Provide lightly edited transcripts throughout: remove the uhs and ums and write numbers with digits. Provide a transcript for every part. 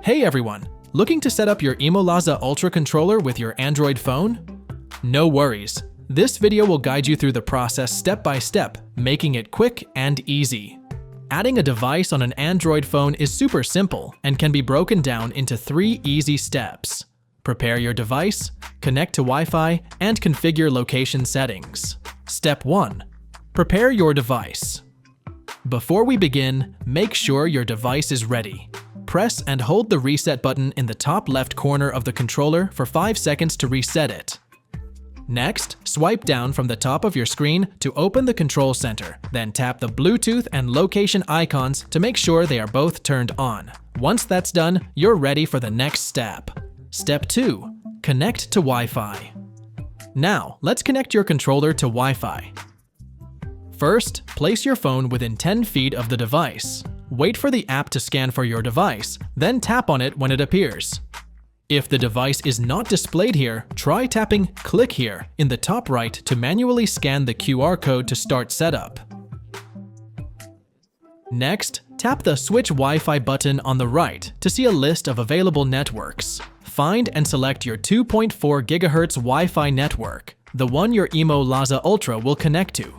Hey everyone! Looking to set up your ImoLaza Ultra controller with your Android phone? No worries. This video will guide you through the process step by step, making it quick and easy. Adding a device on an Android phone is super simple and can be broken down into 3 easy steps. Prepare your device, connect to Wi-Fi, and configure location settings. Step 1. Prepare your device. Before we begin, make sure your device is ready. Press and hold the reset button in the top left corner of the controller for 5 seconds to reset it. Next, swipe down from the top of your screen to open the control center, then tap the Bluetooth and location icons to make sure they are both turned on. Once that's done, you're ready for the next step. Step 2. Connect to Wi-Fi. Now, let's connect your controller to Wi-Fi. First, place your phone within 10 feet of the device. Wait for the app to scan for your device, then tap on it when it appears. If the device is not displayed here, try tapping "Click here" in the top right to manually scan the QR code to start setup. Next, tap the Switch Wi-Fi button on the right to see a list of available networks. Find and select your 2.4 GHz Wi-Fi network, the one your ImoLaza Ultra will connect to.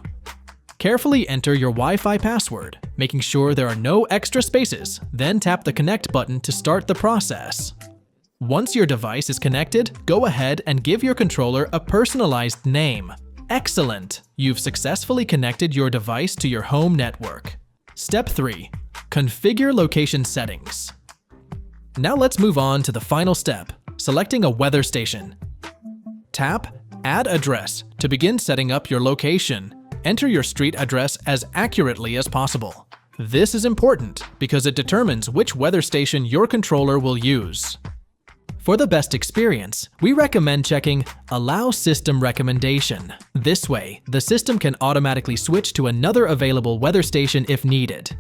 Carefully enter your Wi-Fi password, making sure there are no extra spaces, then tap the Connect button to start the process. Once your device is connected, go ahead and give your controller a personalized name. Excellent! You've successfully connected your device to your home network. Step 3. Configure location settings. Now let's move on to the final step, selecting a weather station. Tap Add Address to begin setting up your location. Enter your street address as accurately as possible. This is important because it determines which weather station your controller will use. For the best experience, we recommend checking Allow System Recommendation. This way, the system can automatically switch to another available weather station if needed.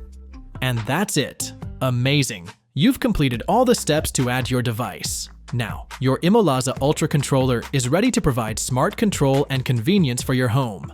And that's it. Amazing! You've completed all the steps to add your device. Now, your ImoLaza Ultra controller is ready to provide smart control and convenience for your home.